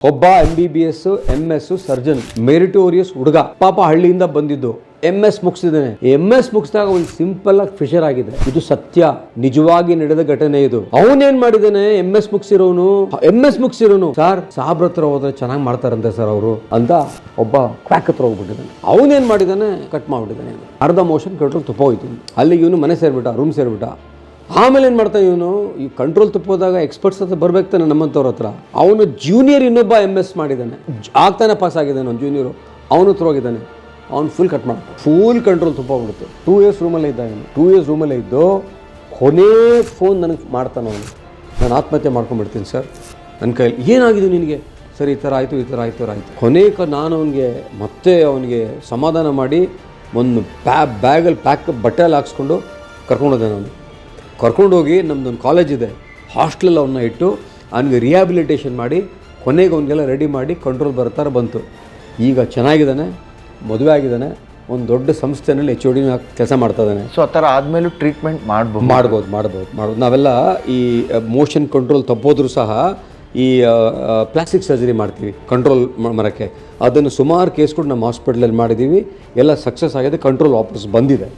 ಒಬ್ಬ MBBS MS surgeon meritorious ಹುಡುಗ ಪಾಪ ಹಳ್ಳಿಯಿಂದ ಬಂದಿದ್ದು MS ಮುಗಿಸಿದ್ದಾನೆ. MS ಮುಗಿಸಿದಾಗ ಒಂದು ಸಿಂಪಲ್ ಆಗಿ ಫಿಶರ್ ಆಗಿದೆ. ಇದು ಸತ್ಯ, ನಿಜವಾಗಿ ನಡೆದ ಘಟನೆ ಇದು. ಅವನೇನ್ ಮಾಡಿದಾನೆ, MS ಮುಗಿಸಿರೋನು ಸರ್ ಸಾಬ್ರ ಹತ್ರ ಹೋದ್ರೆ ಚೆನ್ನಾಗಿ ಮಾಡ್ತಾರಂತೆ ಸರ್ ಅವರು ಅಂತ ಒಬ್ಬ ಕ್ವಾಕ್ ಹತ್ರ ಹೋಗ್ಬಿಟ್ಟಿದ್ದಾನೆ. ಅವನೇನ್ ಮಾಡಿದಾನೆ, ಕಟ್ ಮಾಡ್ಬಿಟ್ಟಿದ್ದಾನೆ. ಅರ್ಧ ಮೋಷನ್ ಕಂಟ್ರೋಲ್ ತುಪ್ಪ ಹೋಯ್ತು. ಅಲ್ಲಿ ಇವನು ಮನೆ ಸೇರ್ಬಿಟ್ಟ, ರೂಮ್ ಸೇರ್ಬಿಟ್ಟ. ಆಮೇಲೆ ಏನು ಮಾಡ್ತಾನೆ ಇವನು, ಈ ಕಂಟ್ರೋಲ್ ತಪ್ಪೋದಾಗ ಎಕ್ಸ್ಪರ್ಟ್ಸ್ ಹತ್ರ ಬರ್ಬೇಕಾನೆ ನಮ್ಮಂಥವ್ರ ಹತ್ರ. ಅವನು ಜೂನಿಯರ್ ಇನ್ನೊಬ್ಬ MS ಮಾಡಿದ್ದಾನೆ, ಆಗ್ತಾನೆ ಪಾಸ್ ಆಗಿದ್ದಾನೆ. ಒಂದು ಜೂನಿಯರು ಅವನು ಹತ್ರ ಹೋಗಿದ್ದಾನೆ. ಅವ್ನು ಫುಲ್ ಕಟ್ ಮಾಡ್ತಾನೆ, ಫುಲ್ ಕಂಟ್ರೋಲ್ ತುಪ್ಪಬಿಡುತ್ತೆ. 2 years ರೂಮಲ್ಲೇ ಇದ್ದ ಅವನು. 2 years ರೂಮಲ್ಲೇ ಇದ್ದು ಕೊನೆ ಫೋನ್ ನನಗೆ ಮಾಡ್ತಾನೆ ಅವನು, ನಾನು ಆತ್ಮಹತ್ಯೆ ಮಾಡ್ಕೊಂಡ್ಬಿಡ್ತೀನಿ ಸರ್, ನನ್ನ ಕೈಲಿ ಏನಾಗಿದೆ ನಿನಗೆ, ಸರ್ ಈ ಥರ ಆಯಿತು. ಕೊನೆಗೆ ನಾನು ಅವನಿಗೆ ಸಮಾಧಾನ ಮಾಡಿ ಒಂದು ಬ್ಯಾಗಲ್ಲಿ ಬಟ್ಟೆಯಲ್ಲಿ ಹಾಕ್ಸ್ಕೊಂಡು ಕರ್ಕೊಂಡೋದೆ. ನಾನು ಕರ್ಕೊಂಡೋಗಿ ನಮ್ಮದೊಂದು ಕಾಲೇಜ್ ಇದೆ, ಹಾಸ್ಟೆಲಲ್ಲಿ ಅವನ್ನ ಇಟ್ಟು ಅವನಿಗೆ ರಿಹ್ಯಾಬಿಲಿಟೇಷನ್ ಮಾಡಿ ಕೊನೆಗೆ ಅವನಿಗೆಲ್ಲ ರೆಡಿ ಮಾಡಿ ಕಂಟ್ರೋಲ್ ಬಂತು. ಈಗ ಚೆನ್ನಾಗಿದ್ದಾನೆ, ಮದುವೆ ಆಗಿದ್ದಾನೆ, ಒಂದು ದೊಡ್ಡ ಸಂಸ್ಥೆನಲ್ಲಿ HOD ಕೆಲಸ ಮಾಡ್ತಾ ಇದ್ದಾನೆ. ಸೊ ಆ ಥರ ಆದಮೇಲೂ ಟ್ರೀಟ್ಮೆಂಟ್ ಮಾಡ್ಬೋದು. ನಾವೆಲ್ಲ ಈ ಮೋಷನ್ ಕಂಟ್ರೋಲ್ ತಪ್ಪೋದ್ರೂ ಸಹ ಈ ಪ್ಲಾಸ್ಟಿಕ್ ಸರ್ಜರಿ ಮಾಡ್ತೀವಿ ಕಂಟ್ರೋಲ್ ಮಾಡೋಕ್ಕೆ. ಅದನ್ನು ಸುಮಾರು ಕೇಸ್ಗಳು ನಮ್ಮ ಹಾಸ್ಪಿಟ್ಲಲ್ಲಿ ಮಾಡಿದ್ದೀವಿ, ಎಲ್ಲ ಸಕ್ಸಸ್ ಆಗಿದೆ, ಕಂಟ್ರೋಲ್ ವಾಪಸ್ ಬಂದಿದೆ.